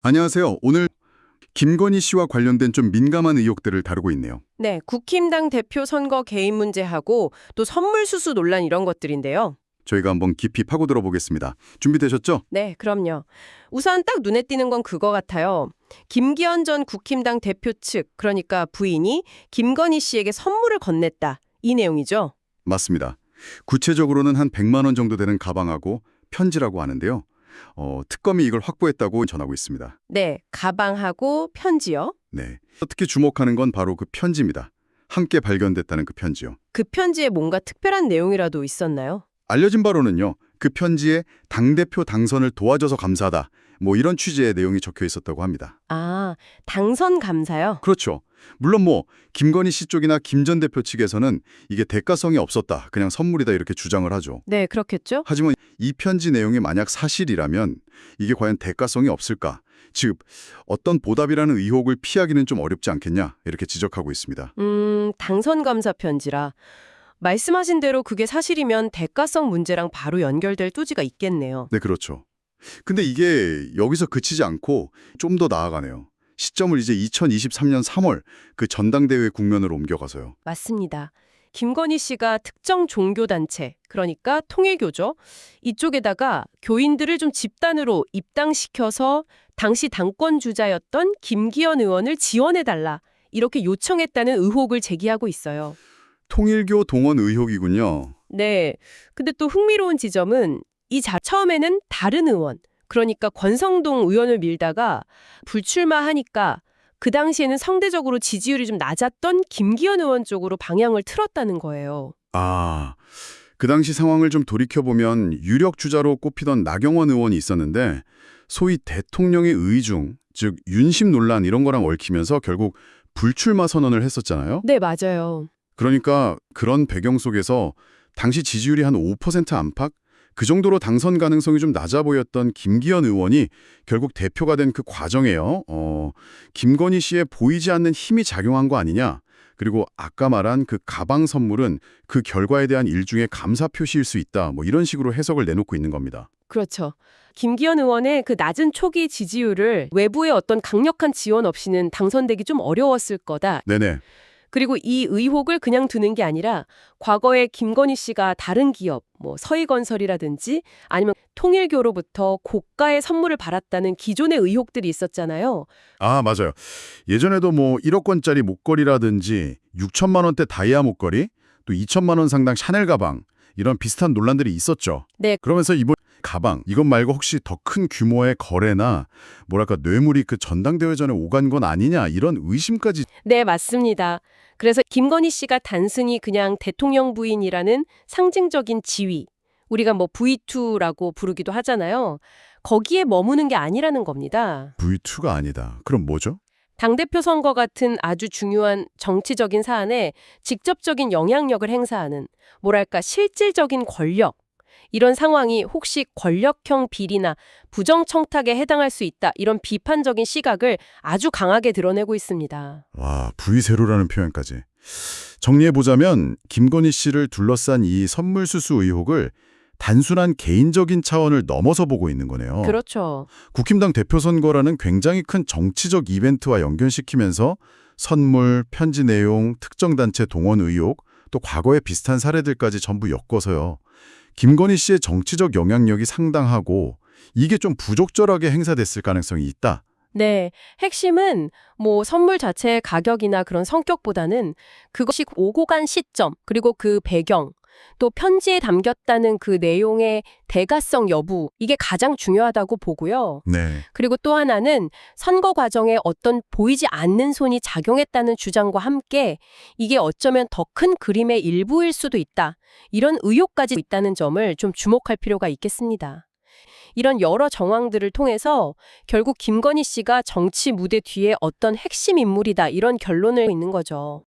안녕하세요. 오늘 김건희 씨와 관련된 좀 민감한 의혹들을 다루고 있네요. 네, 국힘당 대표 선거 개입 문제하고 또 선물 수수 논란 이런 것들인데요. 저희가 한번 깊이 파고들어 보겠습니다. 준비되셨죠? 네, 그럼요. 우선 딱 눈에 띄는 건 그거 같아요. 김기현 전 국힘당 대표 측, 그러니까 부인이 김건희 씨에게 선물을 건넸다. 이 내용이죠. 맞습니다. 구체적으로는 한 100만 원 정도 되는 가방하고 편지라고 하는데요. 특검이 이걸 확보했다고 전하고 있습니다. 네, 가방하고 편지요. 네. 특히 주목하는 건 바로 그 편지입니다. 함께 발견됐다는 그 편지요. 그 편지에 뭔가 특별한 내용이라도 있었나요? 알려진 바로는요. 그 편지에 당대표 당선을 도와줘서 감사하다. 뭐 이런 취지의 내용이 적혀 있었다고 합니다. 아, 당선 감사요? 그렇죠. 물론 김건희 씨 쪽이나 김 전 대표 측에서는 이게 대가성이 없었다, 그냥 선물이다 이렇게 주장을 하죠. 네, 그렇겠죠? 하지만 이 편지 내용이 만약 사실이라면 이게 과연 대가성이 없을까? 즉, 어떤 보답이라는 의혹을 피하기는 좀 어렵지 않겠냐 이렇게 지적하고 있습니다. 당선 감사 편지라. 말씀하신 대로 그게 사실이면 대가성 문제랑 바로 연결될 소지가 있겠네요. 네, 그렇죠. 근데 이게 여기서 그치지 않고 좀 더 나아가네요. 시점을 이제 2023년 3월 그 전당대회 국면으로 옮겨가서요. 맞습니다. 김건희 씨가 특정 종교단체, 그러니까 통일교죠. 이쪽에다가 교인들을 좀 집단으로 입당시켜서 당시 당권 주자였던 김기현 의원을 지원해달라. 이렇게 요청했다는 의혹을 제기하고 있어요. 통일교 동원 의혹이군요. 네. 근데 또 흥미로운 지점은 처음에는 다른 의원, 그러니까 권성동 의원을 밀다가 불출마하니까 그 당시에는 상대적으로 지지율이 좀 낮았던 김기현 의원 쪽으로 방향을 틀었다는 거예요. 아, 그 당시 상황을 좀 돌이켜보면 유력 주자로 꼽히던 나경원 의원이 있었는데 소위 대통령의 의중, 즉 윤심 논란 이런 거랑 얽히면서 결국 불출마 선언을 했었잖아요. 네, 맞아요. 그러니까 그런 배경 속에서 당시 지지율이 한 5% 안팎? 그 정도로 당선 가능성이 좀 낮아 보였던 김기현 의원이 결국 대표가 된 그 과정에요. 김건희 씨의 보이지 않는 힘이 작용한 거 아니냐. 그리고 아까 말한 그 가방 선물은 그 결과에 대한 일종의 감사 표시일 수 있다. 뭐 이런 식으로 해석을 내놓고 있는 겁니다. 그렇죠. 김기현 의원의 그 낮은 초기 지지율을 외부의 어떤 강력한 지원 없이는 당선되기 좀 어려웠을 거다. 네네. 그리고 이 의혹을 그냥 두는 게 아니라 과거에 김건희 씨가 다른 기업, 뭐 서희건설이라든지 아니면 통일교로부터 고가의 선물을 받았다는 기존의 의혹들이 있었잖아요. 아, 맞아요. 예전에도 1억원짜리 목걸이라든지 6천만 원대 다이아 목걸이, 또 2천만 원 상당 샤넬 가방 이런 비슷한 논란들이 있었죠. 네, 그러면서 이번 가방, 이것 말고 혹시 더 큰 규모의 거래나 뭐랄까 뇌물이 그 전당대회 전에 오간 건 아니냐 이런 의심까지. 네, 맞습니다. 그래서 김건희 씨가 단순히 그냥 대통령 부인이라는 상징적인 지위, 우리가 뭐 V2라고 부르기도 하잖아요. 거기에 머무는 게 아니라는 겁니다. V2가 아니다. 그럼 뭐죠? 당대표 선거 같은 아주 중요한 정치적인 사안에 직접적인 영향력을 행사하는, 뭐랄까, 실질적인 권력. 이런 상황이 혹시 권력형 비리나 부정청탁에 해당할 수 있다. 이런 비판적인 시각을 아주 강하게 드러내고 있습니다. 와, V0라는 표현까지. 정리해보자면 김건희 씨를 둘러싼 이 선물 수수 의혹을 단순한 개인적인 차원을 넘어서 보고 있는 거네요. 그렇죠. 국힘당 대표 선거라는 굉장히 큰 정치적 이벤트와 연결시키면서 선물, 편지 내용, 특정 단체 동원 의혹, 또 과거의 비슷한 사례들까지 전부 엮어서요. 김건희 씨의 정치적 영향력이 상당하고 이게 좀 부적절하게 행사됐을 가능성이 있다. 네, 핵심은 뭐 선물 자체의 가격이나 그런 성격보다는 그것이 오고 간 시점, 그리고 그 배경, 또 편지에 담겼다는 그 내용의 대가성 여부, 이게 가장 중요하다고 보고요. 네. 그리고 또 하나는 선거 과정에 어떤 보이지 않는 손이 작용했다는 주장과 함께 이게 어쩌면 더 큰 그림의 일부일 수도 있다. 이런 의혹까지 있다는 점을 좀 주목할 필요가 있겠습니다. 이런 여러 정황들을 통해서 결국 김건희 씨가 정치 무대 뒤에 어떤 핵심 인물이다 이런 결론을 있는 거죠.